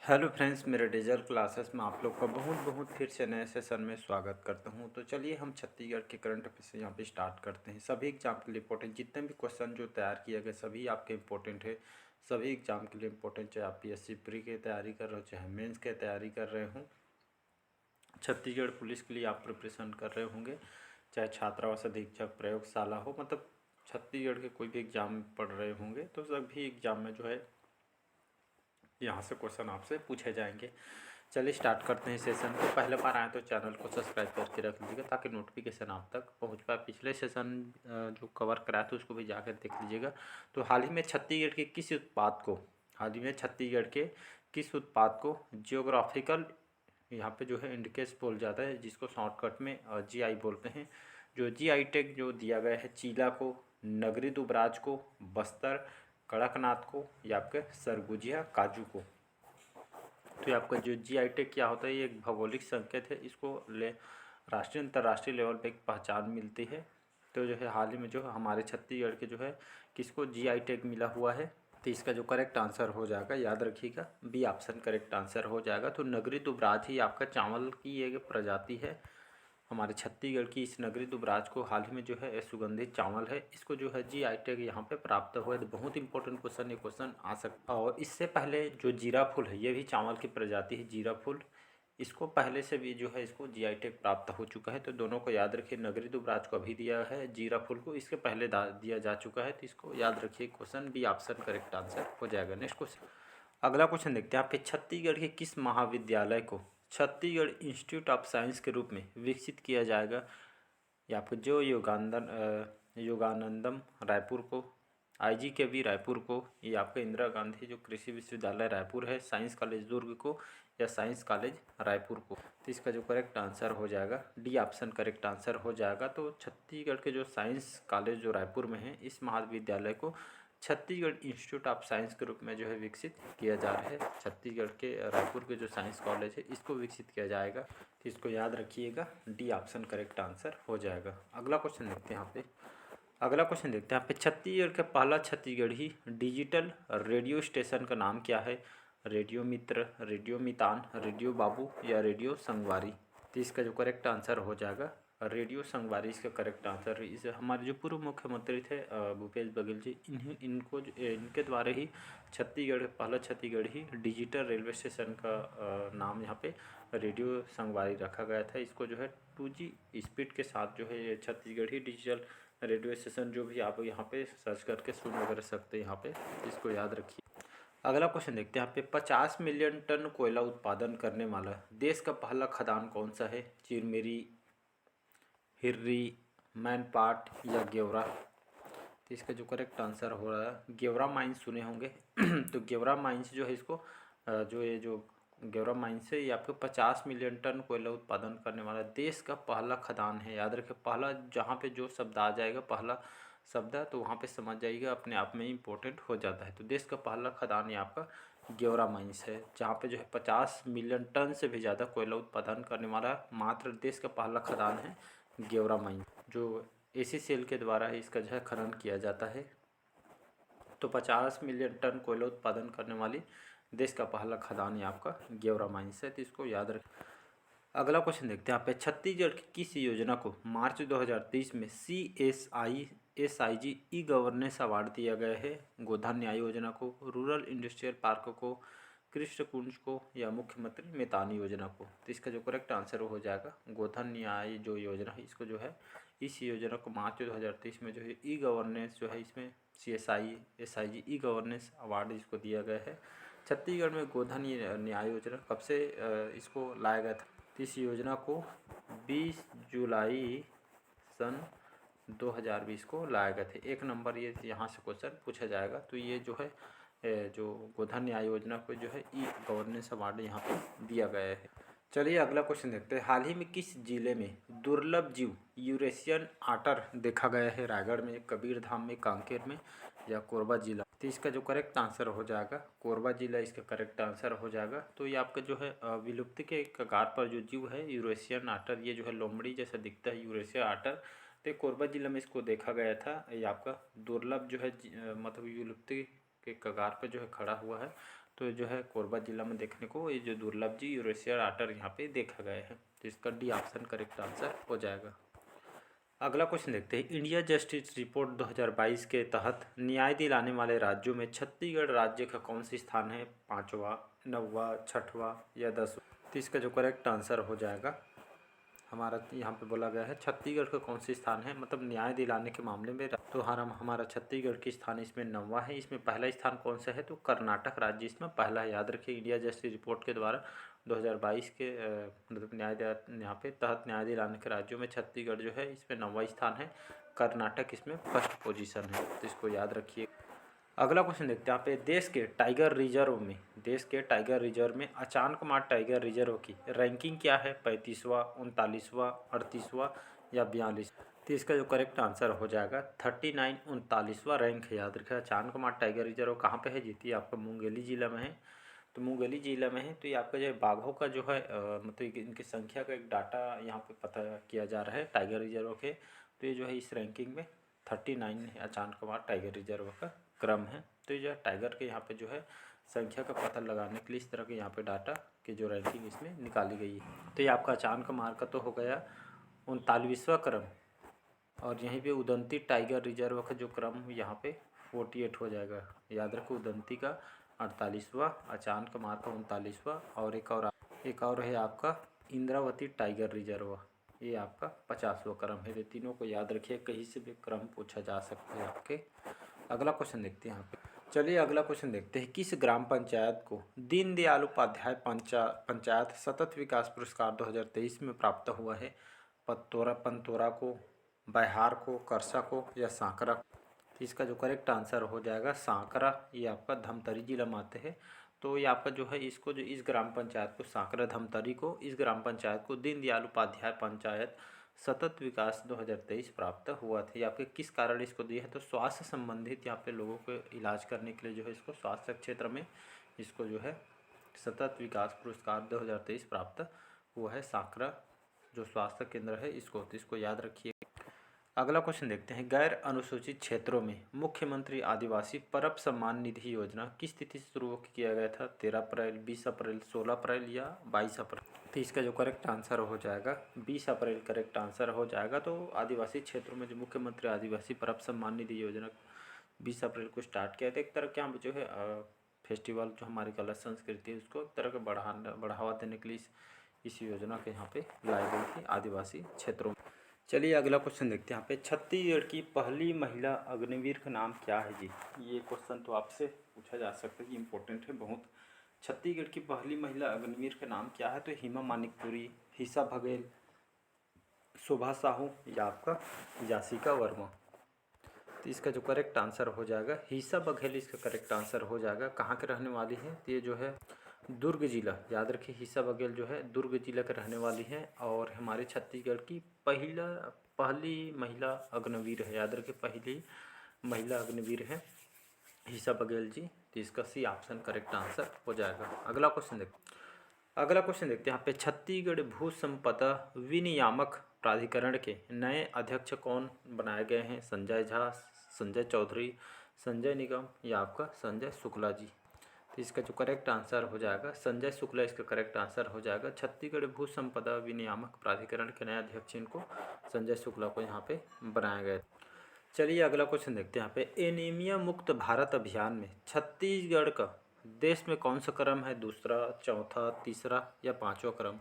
Hello friends, मेरे digital classes में आप लोग का बहुत बहुत फिर से नए सेशन में स्वागत करता हूं। तो चलिए हम छत्तीसगढ़ के करंट अफेयर से यहाँ पे स्टार्ट करते हैं। सभी एग्जाम के लिए इंपॉर्टेंट जितने भी क्वेश्चन जो तैयार किए गए सभी आपके इंपॉर्टेंट है। सभी एग्जाम के लिए इंपॉर्टेंट, चाहे आप पीएससी प्री की तैयारी कर रहे हो, चाहे मेंस की तैयारी कर रहे हो, छत्तीसगढ़ पुलिस के लिए आप प्रिपरेशन कर रहे होंगे, चाहे छात्रावास अधीक्षक प्रयोगशाला हो, मतलब छत्तीसगढ़ के कोई भी एग्जाम पढ़ रहे होंगे तो सभी एग्जाम में जो है यहाँ से क्वेश्चन आपसे पूछे जाएंगे। चलिए स्टार्ट करते हैं सेशन को। पहले बार आए तो चैनल को सब्सक्राइब करके रख लीजिएगा ताकि नोटिफिकेशन आप तक पहुँच पाए। पिछले सेशन जो कवर कराया था उसको भी जाकर देख लीजिएगा। तो हाल ही में छत्तीसगढ़ के किस उत्पाद को जियोग्राफिकल यहाँ पे जो है इंडिकेस बोल जाता है, जिसको शॉर्टकट में जीआई बोलते हैं, जो जीआई टैग जो दिया गया है चीला को, नगरी दुबराज को, बस्तर कड़कनाथ को, या आपके सरगुजिया काजू को। तो ये आपका जो जीआई टैग क्या होता है, ये एक भौगोलिक संकेत है। इसको ले राष्ट्रीय अंतर्राष्ट्रीय लेवल पे एक पहचान मिलती है। तो जो है हाल ही में जो हमारे छत्तीसगढ़ के जो है किसको जीआई टैग मिला हुआ है, तो इसका जो करेक्ट आंसर हो जाएगा, याद रखिएगा, बी ऑप्शन करेक्ट आंसर हो जाएगा। तो नगरी दुबराज ही आपका चावल की एक प्रजाति है हमारे छत्तीसगढ़ की। इस नगरी दुबराज को हाल ही में जो है सुगंधित चावल है, इसको जो है जीआई टैग यहाँ पे प्राप्त हुआ है। तो बहुत इंपॉर्टेंट क्वेश्चन, ये क्वेश्चन आ सकता है। और इससे पहले जो जीरा फूल है, ये भी चावल की प्रजाति है, जीरा फूल, इसको पहले से भी जो है इसको जीआई टैग प्राप्त हो चुका है। तो दोनों को याद रखिए, नगरी दुबराज को अभी दिया है, जीरा फूल को इसके पहले दिया जा चुका है। तो इसको याद रखिए, question b option correct answer हो जाएगा। नेक्स्ट क्वेश्चन, अगला क्वेश्चन देखते हैं। यहाँ पे छत्तीसगढ़ के किस महाविद्यालय को छत्तीसगढ़ इंस्टीट्यूट ऑफ साइंस के रूप में विकसित किया जाएगा? या फिर जो योगानंदम रायपुर को, आईजीकेवी रायपुर को, ये आपका इंदिरा गांधी जो कृषि विश्वविद्यालय रायपुर है, साइंस कॉलेज दुर्ग को, या साइंस कॉलेज रायपुर को। तो इसका जो करेक्ट आंसर हो जाएगा, डी ऑप्शन करेक्ट आंसर हो जाएगा। तो छत्तीसगढ़ के जो साइंस कॉलेज जो रायपुर में है, इस महाविद्यालय को छत्तीसगढ़ इंस्टीट्यूट ऑफ साइंस के रूप में जो है विकसित किया जा रहा है। छत्तीसगढ़ के रायपुर के जो साइंस कॉलेज है, इसको विकसित किया जाएगा। तो इसको याद रखिएगा, डी ऑप्शन करेक्ट आंसर हो जाएगा। अगला क्वेश्चन देखते हैं यहाँ पे। अगला क्वेश्चन देखते हैं यहाँ पे, छत्तीसगढ़ का पहला छत्तीसगढ़ी डिजिटल रेडियो स्टेशन का नाम क्या है? रेडियो मित्र, रेडियो मितान, रेडियो बाबू, या रेडियो संगवारी? तो इसका जो करेक्ट आंसर हो जाएगा, रेडियो संगवारी इसका करेक्ट आंसर है। इसे हमारे जो पूर्व मुख्यमंत्री थे भूपेश बघेल जी, इनके द्वारा ही छत्तीसगढ़ पहला छत्तीसगढ़ी डिजिटल रेलवे स्टेशन का नाम यहाँ पे रेडियो संगवारी रखा गया था। इसको जो है 2G स्पीड के साथ जो है ये छत्तीसगढ़ी डिजिटल रेडियो स्टेशन, जो भी आप यहाँ पे सर्च करके सुन वगैरह सकते हैं यहाँ पे, इसको याद रखिए। अगला क्वेश्चन देखते हैं यहाँ पे, 50 मिलियन टन कोयला उत्पादन करने वाला देश का पहला खदान कौन सा है? चिरमिरी, हिर्री, मैनपाट, या गेवरा? तो इसका जो करेक्ट आंसर हो रहा है, गेवरा माइंस सुने होंगे तो गेवरा माइंस जो है इसको जो ये जो गेवरा माइंस है, ये आपके 50 मिलियन टन कोयला उत्पादन करने वाला देश का पहला खदान है। याद रखें, पहला जहाँ पे जो शब्द आ जाएगा, पहला शब्द है, तो वहाँ पे समझ जाइएगा, अपने आप में ही इंपॉर्टेंट हो जाता है। तो देश का पहला खदान ये आपका गेवरा माइंस है, जहाँ पे जो है 50 मिलियन टन से भी ज़्यादा कोयला उत्पादन करने वाला मात्र देश का पहला खदान है गेवरा माइंस, जो एसीसीएल के द्वारा ही इसका जो है खनन किया जाता है। तो 50 मिलियन टन कोयला उत्पादन करने वाली देश का पहला खदान ये आपका गेवरा माइंस है। तो इसको याद रखें। अगला क्वेश्चन देखते हैं यहाँ पे, छत्तीसगढ़ की किस योजना को मार्च 2023 में CSIG ई गवर्नेंस अवार्ड दिया गया है? गोधन न्याय योजना को, रूरल इंडस्ट्रियल पार्क को, कृष्ण कुंज को, या मुख्यमंत्री मैदानी योजना को? तो इसका जो करेक्ट आंसर हो जाएगा, गोधन न्याय जो योजना है, इसको जो है इस योजना को मार्च 2023 में जो है ई गवर्नेंस जो है, इसमें CSIG ई गवर्नेंस अवार्ड इसको दिया गया है। छत्तीसगढ़ में गोधन न्याय योजना कब से इसको लाया गया था? इस योजना को 20 जुलाई सन 2020 को लाया गया था। एक नंबर ये यहाँ से क्वेश्चन पूछा जाएगा। तो ये जो है जो गोधन न्याय योजना को जो है ई गवर्नेंस अवार्ड यहाँ पे दिया गया है। चलिए अगला क्वेश्चन देखते हैं। हाल ही में किस जिले में दुर्लभ जीव यूरेशियन आटर देखा गया है? रायगढ़ में, कबीरधाम में, कांकेर में, या कोरबा जिला? तो इसका जो करेक्ट आंसर हो जाएगा, कोरबा जिला इसका करेक्ट आंसर हो जाएगा। तो ये आपका जो है विलुप्ति के कगार पर जो जीव है यूरेशियन आटर, ये जो है लोमड़ी जैसा दिखता है यूरेशियन आटर, तो कोरबा जिला में इसको देखा गया था। ये आपका दुर्लभ जो है मतलब विलुप्ति के कगार पर जो है खड़ा हुआ है। तो जो है कोरबा जिला में देखने को ये जो दुर्लभ जी यूरेशिया आटर यहाँ पे देखा गया है। तो इसका डी ऑप्शन करेक्ट आंसर हो जाएगा। अगला क्वेश्चन देखते हैं। इंडिया जस्टिस रिपोर्ट 2022 के तहत न्याय दिलाने वाले राज्यों में छत्तीसगढ़ राज्य का कौन सी स्थान है? 5वां, 9वां, 6वां या 10वां? तो इसका जो करेक्ट आंसर हो जाएगा हमारा यहाँ पे बोला गया है छत्तीसगढ़ का कौन सी स्थान है, मतलब न्याय दिलाने के मामले में। तो हमारा छत्तीसगढ़ की स्थान इसमें 9वां है। इसमें पहला स्थान कौन सा है? तो कर्नाटक राज्य इसमें पहला है। याद रखिए इंडिया जस्टिस रिपोर्ट के द्वारा 2022 के मतलब यहाँ पे तहत न्याय दिलाने के राज्यों में छत्तीसगढ़ जो है इसमें 9वां स्थान है। कर्नाटक इसमें फर्स्ट पोजीशन है, तो इसको याद रखिए। अगला क्वेश्चन देखते हैं। यहाँ पे देश के टाइगर रिजर्व में अचानकमार टाइगर रिजर्व की रैंकिंग क्या है? 35वां, 39वां, 38वां या 42? तो इसका जो करेक्ट आंसर हो जाएगा 39, 39वां रैंक है। याद रखिए अचानकमार टाइगर रिजर्व कहाँ पे है? जीती आपका मुंगेली जिला में है। तो मुंगेली जिला में है। तो ये आपका जो है बाघों का जो है मतलब इनकी संख्या का एक डाटा यहाँ पे पता किया जा रहा है टाइगर रिजर्व के। तो ये जो है इस रैंकिंग में 39 है अचानकमार टाइगर रिजर्व का क्रम है। तो ये जो है टाइगर के यहाँ पे जो है संख्या का पता लगाने के लिए इस तरह के यहाँ पे डाटा की जो रैंकिंग इसमें निकाली गई है। तो ये आपका अचानकमार का तो हो गया 39वां क्रम, और यहीं पे उदंती टाइगर रिजर्व का जो क्रम यहाँ पे 48 हो जाएगा। याद रखो उदंती का 48वां, अचानकमार का 39वां, और एक और है आपका इंद्रावती टाइगर रिजर्व, ये आपका 50वां क्रम है। ये तीनों को याद रखिए, कहीं से भी क्रम पूछा जा सकता है आपके। अगला क्वेश्चन देखते हैं यहाँ पे। चलिए अगला क्वेश्चन देखते हैं। किस ग्राम पंचायत को दीनदयाल उपाध्याय पंचायत सतत विकास पुरस्कार 2023 में प्राप्त हुआ है? पंतोरा को, बैहार को, करसा को या सांकरा? तो इसका जो करेक्ट आंसर हो जाएगा सांकरा। ये आपका धमतरी जिला में आते हैं। तो ये आपका जो है इसको जो इस ग्राम पंचायत को सांकरा धमतरी को इस ग्राम पंचायत को दीनदयाल उपाध्याय पंचायत सतत विकास 2023 प्राप्त हुआ था। ये आपके किस कारण इसको दिया है? तो स्वास्थ्य संबंधित यहाँ पे लोगों को इलाज करने के लिए जो है इसको स्वास्थ्य क्षेत्र में इसको जो है सतत विकास पुरस्कार 2023 प्राप्त हुआ है सांकरा जो स्वास्थ्य केंद्र है इसको। तो इसको याद रखिए। अगला क्वेश्चन देखते हैं। गैर अनुसूचित क्षेत्रों में मुख्यमंत्री आदिवासी परब सम्मान निधि योजना किस तिथि से शुरू किया गया था? 13 अप्रैल, 20 अप्रैल, 16 अप्रैल या 22 अप्रैल? तो इसका जो करेक्ट आंसर हो जाएगा 20 अप्रैल करेक्ट आंसर हो जाएगा। तो आदिवासी क्षेत्रों में जो मुख्यमंत्री आदिवासी परब सम्मान निधि योजना 20 अप्रैल को स्टार्ट किया था। एक तरह के यहाँ जो है फेस्टिवल जो हमारी कला संस्कृति है उसको एक तरह का बढ़ावा देने के लिए इस योजना के यहाँ पे लाई गई थी आदिवासी क्षेत्रों में। चलिए अगला क्वेश्चन देखते हैं। यहाँ पे छत्तीसगढ़ की पहली महिला अग्निवीर का नाम क्या है जी? ये क्वेश्चन तो आपसे पूछा जा सकता है कि इम्पोर्टेंट है बहुत। छत्तीसगढ़ की पहली महिला अग्निवीर का नाम क्या है? तो हेमा मानिकपुरी, हिसा बघेल, शोभा साहू या आपका यासिका वर्मा? तो इसका जो करेक्ट आंसर हो जाएगा हिसा बघेल इसका करेक्ट आंसर हो जाएगा। कहाँ के रहने वाली है? तो ये जो है दुर्ग जिला, याद रखिए हिसा बघेल जो है दुर्ग जिला के रहने वाली है और हमारे छत्तीसगढ़ की पहली महिला अग्निवीर है। याद रखिए पहली महिला अग्निवीर है हिसा बघेल जी। तो इसका सी ऑप्शन करेक्ट आंसर हो जाएगा। अगला क्वेश्चन देखते हैं। यहाँ पे छत्तीसगढ़ भू संपदा विनियामक प्राधिकरण के नए अध्यक्ष कौन बनाए गए हैं? संजय झा, संजय चौधरी, संजय निगम या आपका संजय शुक्ला जी? तो इसका जो करेक्ट आंसर हो जाएगा संजय शुक्ला इसका करेक्ट आंसर हो जाएगा। छत्तीसगढ़ भू संपदा विनियामक प्राधिकरण के नए अध्यक्ष इनको संजय शुक्ला को यहाँ पे बनाया गया। चलिए अगला क्वेश्चन देखते हैं। यहाँ पे एनीमिया मुक्त भारत अभियान में छत्तीसगढ़ का देश में कौन सा क्रम है? दूसरा, चौथा, तीसरा या 5वां क्रम?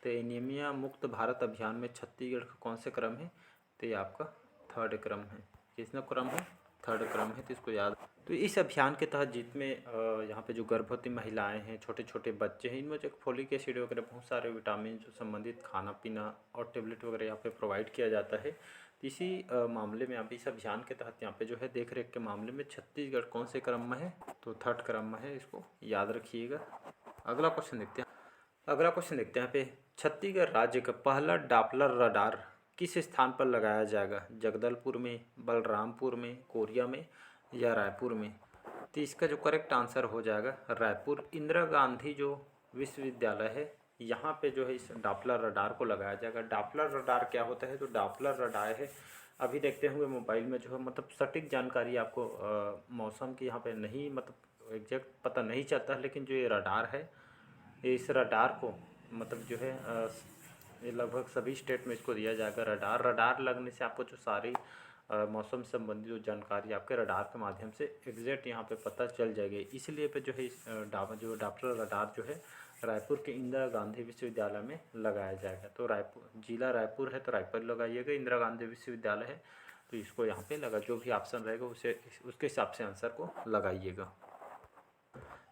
तो एनीमिया मुक्त भारत अभियान में छत्तीसगढ़ का कौन सा क्रम है? तो ये आपका 3rd क्रम है। कितना क्रम है? 3rd क्रम है। तो इसको याद। तो इस अभियान के तहत जितने यहाँ पे जो गर्भवती महिलाएं हैं, छोटे छोटे बच्चे हैं, इनमें जो फोलिक एसिड वगैरह बहुत सारे विटामिन जो संबंधित खाना पीना और टेबलेट वगैरह यहाँ पे प्रोवाइड किया जाता है। इसी मामले में आप इस अभियान के तहत यहाँ पे जो है देख रेख के मामले में छत्तीसगढ़ कौन से क्रम में है? तो 3rd क्रम में है। इसको याद रखिएगा। अगला क्वेश्चन देखते हैं। यहाँ पे छत्तीसगढ़ राज्य का पहला डॉपलर रडार किस स्थान पर लगाया जाएगा? जगदलपुर में, बलरामपुर में, कोरिया में या रायपुर में? तो इसका जो करेक्ट आंसर हो जाएगा रायपुर इंदिरा गांधी जो विश्वविद्यालय है यहाँ पे जो है इस डॉपलर रडार को लगाया जाएगा। डॉपलर रडार क्या होता है? तो डॉपलर रडार है, अभी देखते हुए मोबाइल में जो है मतलब सटीक जानकारी आपको मौसम की यहाँ पे नहीं मतलब एग्जैक्ट पता नहीं चलता, लेकिन जो ये रडार है, ये इस रडार को मतलब जो है ये लगभग सभी स्टेट में इसको दिया जाएगा रडार। रडार लगने से आपको जो सारी मौसम संबंधी जो जानकारी आपके रडार के माध्यम से एग्जैक्ट यहाँ पे पता चल जाएगी। इसलिए पे जो है इस जो डॉप्लर रडार जो है रायपुर के इंदिरा गांधी विश्वविद्यालय में लगाया जाएगा। तो रायपुर जिला रायपुर है तो रायपुर लगाइएगा, इंदिरा गांधी विश्वविद्यालय है तो इसको यहाँ पे लगा, जो भी ऑप्शन रहेगा उसे उसके हिसाब से आंसर को लगाइएगा।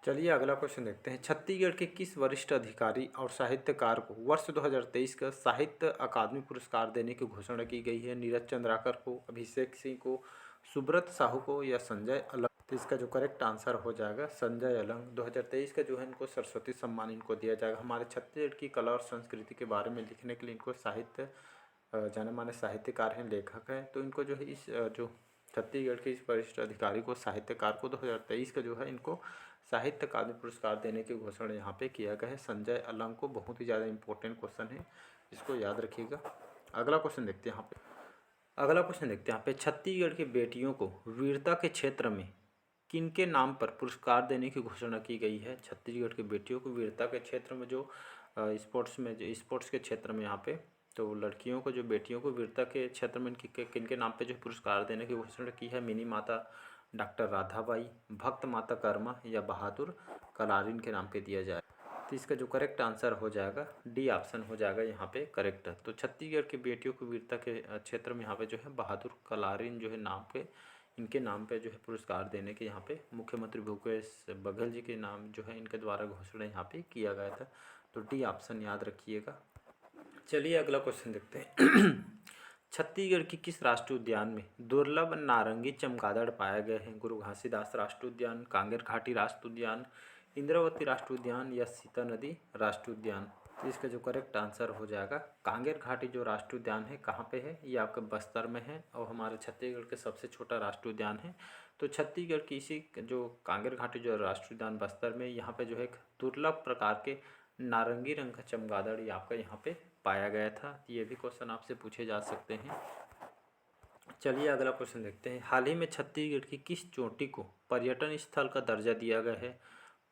चलिए अगला क्वेश्चन देखते हैं। छत्तीसगढ़ के किस वरिष्ठ अधिकारी और साहित्यकार को वर्ष 2023 का साहित्य अकादमी पुरस्कार देने की घोषणा की गई है? नीरज चंद्राकर को, अभिषेक सिंह को, सुब्रत साहू को या संजय अलंग? तो इसका जो करेक्ट आंसर हो जाएगा संजय अलंग। 2023 का जो है इनको सरस्वती सम्मान इनको दिया जाएगा। हमारे छत्तीसगढ़ की कला और संस्कृति के बारे में लिखने के लिए इनको साहित्य जाने माने साहित्यकार हैं, लेखक हैं, तो इनको जो है इस जो छत्तीसगढ़ के इस वरिष्ठ अधिकारी को साहित्यकार को 2023 का जो है इनको साहित्य अकादमी पुरस्कार देने की घोषणा यहाँ पे किया गया है संजय अलंग को। बहुत ही ज़्यादा इंपॉर्टेंट क्वेश्चन है, इसको याद रखिएगा। अगला क्वेश्चन देखते हैं यहाँ पे छत्तीसगढ़ की बेटियों को वीरता के क्षेत्र में किनके नाम पर पुरस्कार देने की घोषणा की गई है? छत्तीसगढ़ की बेटियों को वीरता के क्षेत्र में जो स्पोर्ट्स के क्षेत्र में यहाँ पे तो लड़कियों को जो बेटियों को वीरता के क्षेत्र में किनके नाम पे जो पुरस्कार देने की घोषणा की है? मिनी माता डॉक्टर राधाबाई, भक्त माता कर्मा या बहादुर कलारिन के नाम पे दिया जाए। तो इसका जो करेक्ट आंसर हो जाएगा डी ऑप्शन हो जाएगा यहाँ पे करेक्ट। तो छत्तीसगढ़ की बेटियों को वीरता के क्षेत्र में यहाँ पे जो है बहादुर कलारिन जो है नाम पे इनके नाम पे जो है पुरस्कार देने के यहाँ पे मुख्यमंत्री भूपेश बघेल जी के नाम जो है इनके द्वारा घोषणा यहाँ पे किया गया था। तो डी ऑप्शन याद रखिएगा। चलिए अगला क्वेश्चन देखते हैं। छत्तीसगढ़ की किस राष्ट्रीय उद्यान में दुर्लभ नारंगी चमगादड़ पाया गया है? गुरु घासीदास राष्ट्रीय उद्यान, कांगेर घाटी राष्ट्रीय उद्यान, इंद्रावती राष्ट्रीय उद्यान या सीता नदी राष्ट्रीय उद्यान? तो इसका जो करेक्ट आंसर हो जाएगा कांगेर घाटी जो राष्ट्रीय उद्यान है कहाँ पे है? ये आपके बस्तर में है और हमारे छत्तीसगढ़ के सबसे छोटा राष्ट्रीय उद्यान है। तो छत्तीसगढ़ की इसी जो कांगेर घाटी जो राष्ट्रीय उद्यान बस्तर में यहाँ पे जो है एक दुर्लभ प्रकार के नारंगी रंग का चमगादड़ ये आपका यहाँ पे पाया गया था। ये भी क्वेश्चन आपसे पूछे जा सकते हैं। चलिए अगला क्वेश्चन देखते हैं। हाल ही में छत्तीसगढ़ की किस चोटी को पर्यटन स्थल का दर्जा दिया गया है?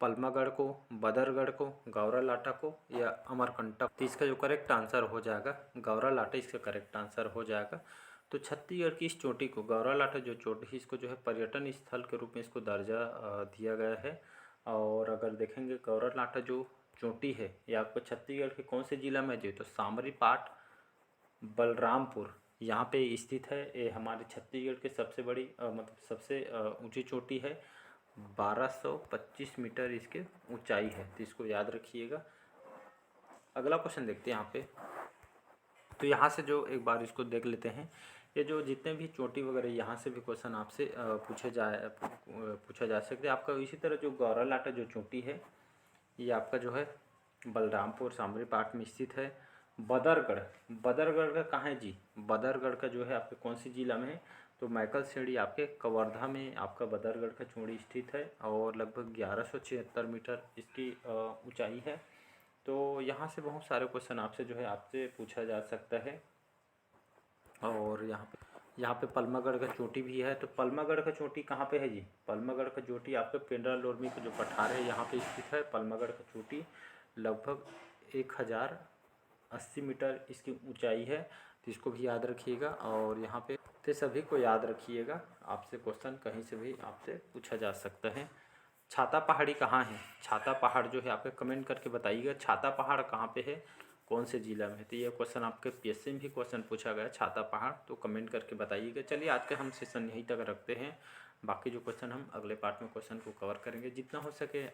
पलमागढ़ को, बदरगढ़ को, गौरालाटा को या अमरकंटक? तो इसका जो करेक्ट आंसर हो जाएगा गौरालाटा इसका करेक्ट आंसर हो जाएगा। तो छत्तीसगढ़ की इस चोटी को गौरालाटा जो चोटी है इसको जो है पर्यटन स्थल के रूप में इसको दर्जा दिया गया है। और अगर देखेंगे गौरालाटा जो चोटी है ये आपको छत्तीसगढ़ के कौन से जिला में है? तो सामरीपाट, बलरामपुर यहाँ पे स्थित है। ये हमारे छत्तीसगढ़ के सबसे बड़ी मतलब सबसे ऊंची चोटी है। 1225 मीटर इसके ऊंचाई है, तो इसको याद रखिएगा। अगला क्वेश्चन देखते हैं यहाँ पे। तो यहाँ से जो एक बार इसको देख लेते हैं, ये जो जितने भी चोटी वगैरह यहाँ से भी क्वेश्चन आपसे पूछा जा सकता है आपका। इसी तरह जो गौरालाटा जो चोटी है ये आपका जो है बलरामपुर सामरीपाट में स्थित है। बदरगढ़ का कहाँ है जी? बदरगढ़ का जो है आपके कौन सी जिला में है? तो मैकल श्रेणी आपके कवर्धा में आपका बदरगढ़ का चोटी स्थित है और लगभग 1176 मीटर इसकी ऊंचाई है। तो यहाँ से बहुत सारे क्वेश्चन आपसे जो है आपसे पूछा जा सकता है। और यहाँ पे पलमागढ़ का चोटी भी है। तो पलमागढ़ का चोटी कहाँ पे है जी? पलमागढ़ का चोटी आपके पेंड्रा लोरमी का जो पठार है यहाँ पे स्थित है। पलमागढ़ का चोटी लगभग 1080 मीटर इसकी ऊंचाई है, तो इसको भी याद रखिएगा। और यहाँ पे तो सभी को याद रखिएगा, आपसे क्वेश्चन कहीं से भी आपसे पूछा जा सकता है। छाता पहाड़ी कहाँ है? छाता पहाड़ जो है आपके कमेंट करके बताइएगा, छाता पहाड़ कहाँ पे है, कौन से जिला में? तो ये क्वेश्चन आपके पीएससी में भी क्वेश्चन पूछा गया छाता पहाड़, तो कमेंट करके बताइएगा। चलिए आज के हम सेशन यहीं तक रखते हैं, बाकी जो क्वेश्चन हम अगले पार्ट में क्वेश्चन को कवर करेंगे। जितना हो सके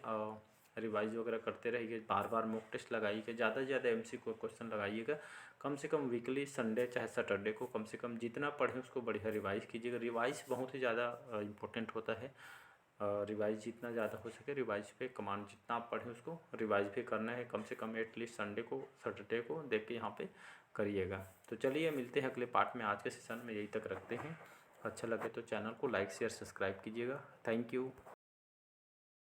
रिवाइज वगैरह करते रहिए, बार बार मॉक टेस्ट लगाइएगा, ज़्यादा से ज़्यादा एमसीक्यू क्वेश्चन लगाइएगा। कम से कम वीकली संडे चाहे सैटरडे को कम से कम जितना पढ़ें उसको बढ़िया रिवाइज कीजिएगा। रिवाइज बहुत ही ज़्यादा इम्पोर्टेंट होता है। रिवाइज जितना ज़्यादा हो सके रिवाइज पे कमांड जितना आप पढ़ें उसको रिवाइज भी करना है। कम से कम एटलीस्ट सैटरडे को देख के यहाँ पे करिएगा। तो चलिए मिलते हैं अगले पार्ट में। आज के सेशन में यही तक रखते हैं। अच्छा लगे तो चैनल को लाइक शेयर सब्सक्राइब कीजिएगा। Thank you.